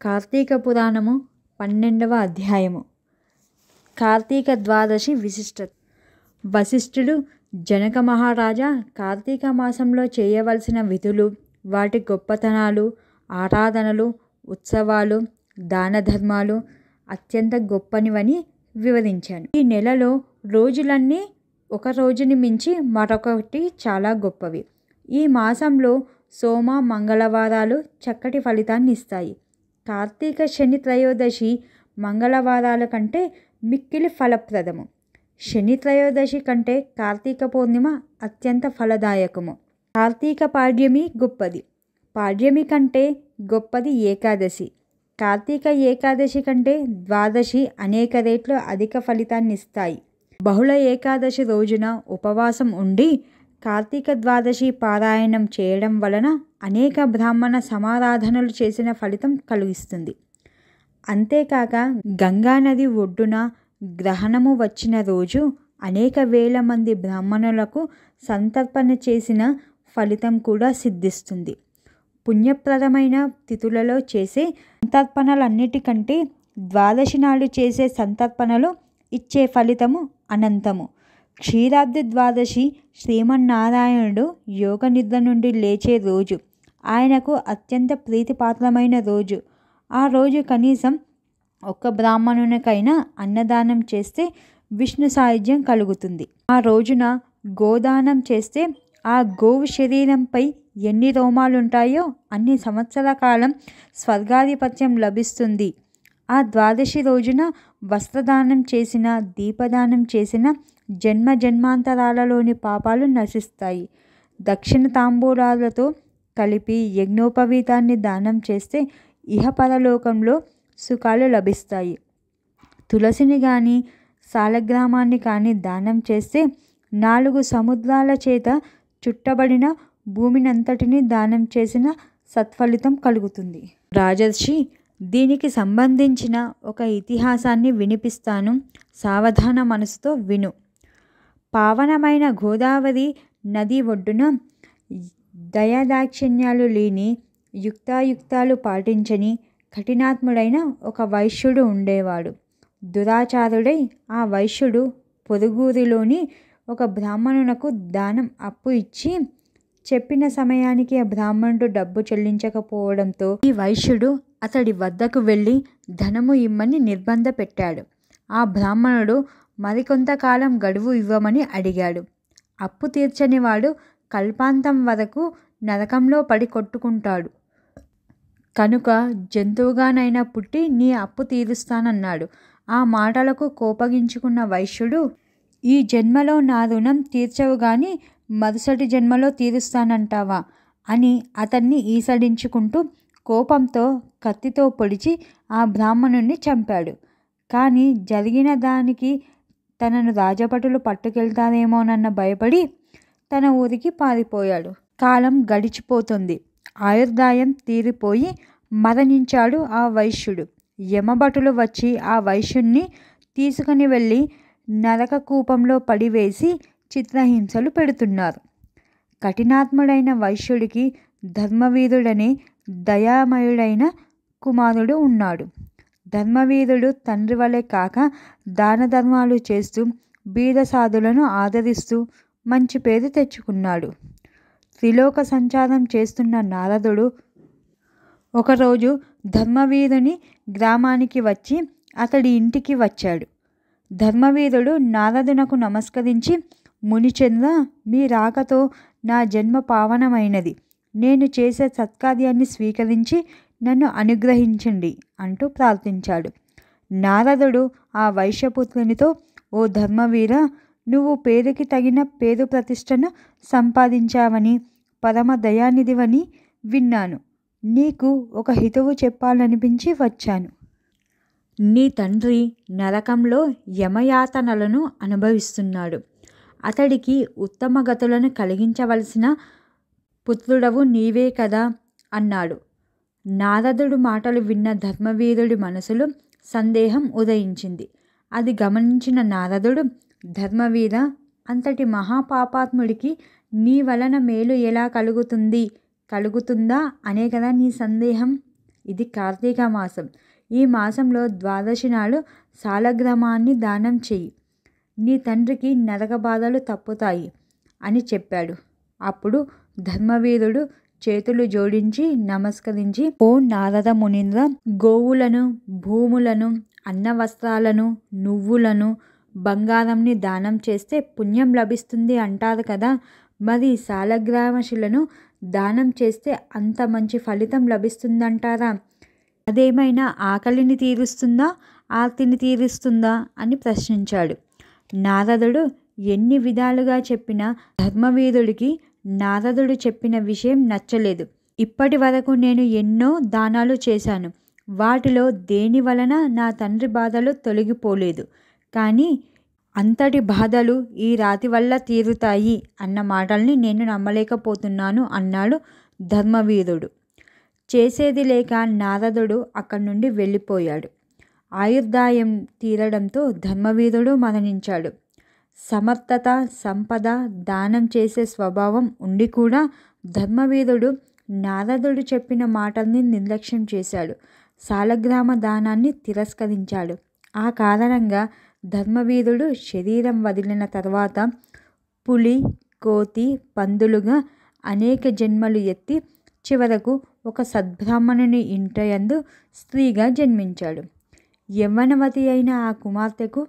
కార్తీక పురాణము 12వ అధ్యాయము. కార్తీక ద్వాదశి విశిష్టత. వశిష్ఠుడు, జనక మహారాజా, కార్తీక మాసంలో చేయవలసిన విధులు, వాటి గొప్పతనాలు, ఆరాధనలు, ఉత్సవాలు, దాన ధర్మాలు అత్యంత గొప్పనివని వివరించాను. ఈ నెలలో రోజులన్నీ ఒక రోజుని మించి మరొకటి చాలా గొప్పవి. ఈ మాసంలో సోమ మంగళవారాలు చక్కటి ఫలితాన్ని ఇస్తాయి. కార్తీక శని త్రయోదశి మంగళవారాల కంటే మిక్కిలి ఫలప్రదము. శని త్రయోదశి కంటే కార్తీక పౌర్ణిమ అత్యంత ఫలదాయకము. కార్తీక పాడ్యమి గొప్పది. పాడ్యమి కంటే గొప్పది ఏకాదశి. కార్తీక ఏకాదశి కంటే ద్వాదశి అనేక రెట్లు అధిక ఫలితాన్ని ఇస్తాయి. బహుళ ఏకాదశి రోజున ఉపవాసం ఉండి కార్తీక ద్వాదశి పారాయణం చేయడం వలన అనేక బ్రాహ్మణ సమారాధనలు చేసిన ఫలితం కలిగిస్తుంది. అంతేకాక గంగానది ఒడ్డున గ్రహణము వచ్చిన రోజు అనేక వేల మంది బ్రాహ్మణులకు సంతర్పణ చేసిన ఫలితం కూడా సిద్ధిస్తుంది. పుణ్యప్రదమైన తిథులలో చేసే సంతర్పణలన్నిటికంటే ద్వాదశి నాడు చేసే సంతర్పణలు ఇచ్చే ఫలితము అనంతము. క్షీరాబ్ది ద్వాదశి శ్రీమన్నారాయణుడు యోగ నిద్ర నుండి లేచే రోజు. ఆయనకు అత్యంత ప్రీతిపాత్రమైన రోజు. ఆ రోజు కనీసం ఒక్క బ్రాహ్మణునికైనా అన్నదానం చేస్తే విష్ణు సాయుధ్యం కలుగుతుంది. ఆ రోజున గోదానం చేస్తే ఆ గోవు శరీరంపై ఎన్ని రోమాలుంటాయో అన్ని సంవత్సరాల కాలం స్వర్గాధిపత్యం లభిస్తుంది. ఆ ద్వాదశి రోజున వస్త్రదానం చేసిన, దీపదానం చేసిన జన్మ జన్మాంతరాలలోని పాపాలు నశిస్తాయి. దక్షిణ తాంబూలాలతో కలిపి యజ్ఞోపవీతాన్ని దానం చేస్తే ఇహపరలోకంలో సుఖాలు లభిస్తాయి. తులసిని కానీ సాలగ్రామాన్ని కానీ దానం చేస్తే 4 సముద్రాల చేత చుట్టబడిన భూమినంతటిని దానం చేసిన సత్ఫలితం కలుగుతుంది. రాజర్షి, దీనికి సంబంధించిన ఒక ఇతిహాసాన్ని వినిపిస్తాను, సావధాన మనసుతో విను. పావనమైన గోదావరి నది ఒడ్డున దయాదాక్షిణ్యాలు లేని, యుక్తాయుక్తాలు పాటించని, కఠినాత్ముడైన ఒక వైశ్యుడు ఉండేవాడు. దురాచారుడై ఆ వైశ్యుడు పొరుగురిలోని ఒక బ్రాహ్మణునకు దానం అప్పు ఇచ్చి చెప్పిన సమయానికి ఆ బ్రాహ్మణుడు డబ్బు చెల్లించకపోవడంతో ఈ వైశ్యుడు అతడి వద్దకు వెళ్ళి ధనము ఇమ్మని నిర్బంధ పెట్టాడు. ఆ బ్రాహ్మణుడు మరికొంతకాలం గడువు ఇవ్వమని అడిగాడు. అప్పు తీర్చని వాడు కల్పాంతం వరకు నరకంలో పడి కొట్టుకుంటాడు కనుక జంతువుగానైనా పుట్టి నీ అప్పు తీరుస్తానన్నాడు. ఆ మాటలకు కోపగించుకున్న వైశ్యుడు, ఈ జన్మలో నా రుణం తీర్చవు గాని మరుసటి జన్మలో తీరుస్తానంటావా అని అతన్ని ఈసడించుకుంటూ కోపంతో కత్తితో పొడిచి ఆ బ్రాహ్మణుణ్ణి చంపాడు. కానీ జరిగిన దానికి తనను రాజభటులు పట్టుకెళ్తారేమోనన్న భయపడి తన ఊరికి పారిపోయాడు. కాలం గడిచిపోతుంది. ఆయుర్దాయం తీరిపోయి మరణించాడు ఆ వైశ్యుడు. యమభటులు వచ్చి ఆ వైశ్యుణ్ణి తీసుకుని వెళ్ళి నరక కూపంలో పడివేసి చిత్రహింసలు పెడుతున్నారు. కఠినాత్ముడైన వైశ్యుడికి ధర్మవీరుడనే దయామయుడైన కుమారుడు ఉన్నాడు. ధర్మవీరుడు తండ్రి వలె కాక దాన ధర్మాలు చేస్తూ బీద సాధులను ఆదరిస్తూ మంచి పేరు తెచ్చుకున్నాడు. త్రిలోక సంచారం చేస్తున్న నారదుడు ఒకరోజు ధర్మవీరుని గ్రామానికి వచ్చి అతడి ఇంటికి వచ్చాడు. ధర్మవీరుడు నారదునకు నమస్కరించి, మునిచంద్ర, మీ రాకతో నా జన్మ పావనమైనది. నేను చేసే సత్కార్యాన్ని స్వీకరించి నన్ను అనుగ్రహించండి అంటూ ప్రార్థించాడు. నారదుడు ఆ వైశ్యపుత్రునితో, ఓ ధర్మవీర, నువ్వు పేరుకి తగిన పేరు ప్రతిష్టను సంపాదించావని, పరమ దయానిధివని విన్నాను. నీకు ఒక హితవు చెప్పాలనిపించి వచ్చాను. నీ తండ్రి నరకంలో యమయాతనలను అనుభవిస్తున్నాడు. అతడికి ఉత్తమ గతులను కలిగించవలసిన పుత్రుడవు నీవే కదా అన్నాడు. నారదుడు మాటలు విన్న ధర్మవీరుడి మనసులో సందేహం ఉదయించింది. అది గమనించిన నారదుడు, ధర్మవీర, అంతటి మహాపాపాత్ముడికి నీ వలన మేలు ఎలా కలుగుతుందా అనే కదా నీ సందేహం. ఇది కార్తీక మాసం. ఈ మాసంలో ద్వాదశి నాడు సాలగ్రామాన్ని దానం చెయ్యి. నీ తండ్రికి నరక బాధలు తప్పుతాయి అని చెప్పాడు. అప్పుడు ధర్మవీరుడు చేతులు జోడించి నమస్కరించి, ఓ నారద మునీంద్ర, గోవులను, భూములను, అన్న వస్త్రాలను, నువ్వులను, బంగారంని దానం చేస్తే పుణ్యం లభిస్తుంది అంటారు కదా. మరి సాలగ్రామశిలను దానం చేస్తే అంత మంచి ఫలితం లభిస్తుందంటారా? అదేమైనా ఆకలిని తీరుస్తుందా, ఆర్తిని తీరుస్తుందా అని ప్రశ్నించాడు. నారదుడు ఎన్ని విధాలుగా చెప్పినా ధర్మవీరుడికి నారదుడు చెప్పిన విషయం నచ్చలేదు. ఇప్పటి వరకు నేను ఎన్నో దానాలు చేశాను. వాటిలో దేని వలన నా తండ్రి బాధలు తొలగిపోలేదు. కానీ అంతటి బాధలు ఈ రాతి వల్ల తీరుతాయి అన్న మాటల్ని నేను నమ్మలేకపోతున్నాను అన్నాడు ధర్మవీరుడు. చేసేది లేక నారదుడు అక్కడి నుండి వెళ్ళిపోయాడు. ఆయుర్దాయం తీరడంతో ధర్మవీరుడు మరణించాడు. సమర్థత, సంపద, దానం చేసే స్వభావం ఉండి కూడా ధర్మవీరుడు నారదుడు చెప్పిన మాటల్ని నిర్లక్ష్యం చేశాడు. సాలగ్రామ దానాన్ని తిరస్కరించాడు. ఆ కారణంగా ధర్మవీరుడు శరీరం వదిలిన తర్వాత పులి, కోతి, పందులుగా అనేక జన్మలు ఎత్తి చివరకు ఒక సద్బ్రాహ్మణుని ఇంటయందు స్త్రీగా జన్మించాడు. యవ్వనవతి అయిన ఆ కుమార్తెకు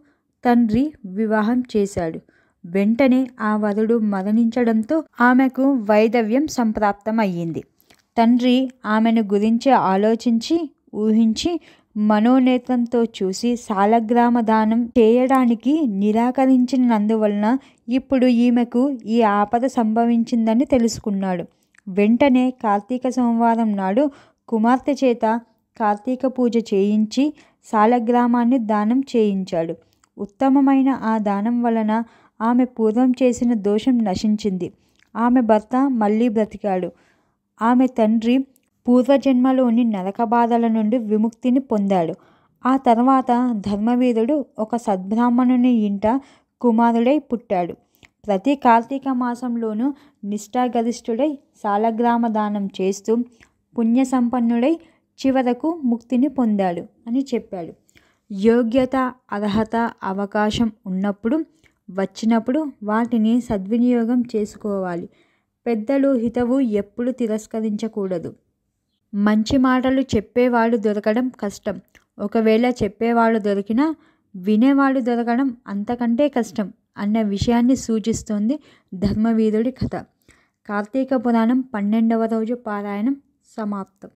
తండ్రి వివాహం చేశాడు. వెంటనే ఆ వరుడు మరణించడంతో ఆమెకు వైధవ్యం సంప్రాప్తమయ్యింది. తండ్రి ఆమెను గురించి ఆలోచించి, ఊహించి, మనోనేత్రంతో చూసి సాలగ్రామ దానం చేయడానికి నిరాకరించినందువలన ఇప్పుడు ఈమెకు ఈ ఆపద సంభవించిందని తెలుసుకున్నాడు. వెంటనే కార్తీక సోమవారం నాడు కుమార్తె చేత కార్తీక పూజ చేయించి సాలగ్రామాన్ని దానం చేయించాడు. ఉత్తమమైన ఆ దానం వలన ఆమె పూర్వం చేసిన దోషం నశించింది. ఆమె భర్త మళ్ళీ బ్రతికాడు. ఆమె తండ్రి పూర్వజన్మలోని నరక బాధల నుండి విముక్తిని పొందాడు. ఆ తర్వాత ధర్మవీరుడు ఒక సద్బ్రాహ్మణుని ఇంట కుమారుడై పుట్టాడు. ప్రతి కార్తీక మాసంలోనూ నిష్ఠాగరిష్ఠుడై సాలగ్రామ దానం చేస్తూ పుణ్యసంపన్నుడై చివరకు ముక్తిని పొందాడు అని చెప్పాడు. యోగ్యత, అర్హత, అవకాశం ఉన్నప్పుడు, వచ్చినప్పుడు వాటిని సద్వినియోగం చేసుకోవాలి. పెద్దలు హితవు ఎప్పుడు తిరస్కరించకూడదు. మంచి మాటలు చెప్పేవాడు దొరకడం కష్టం. ఒకవేళ చెప్పేవాడు దొరికినా వినేవాడు దొరకడం అంతకంటే కష్టం అన్న విషయాన్ని సూచిస్తోంది ధర్మవీరుడి కథ. కార్తీక పురాణం 12వ రోజు పారాయణం సమాప్తం.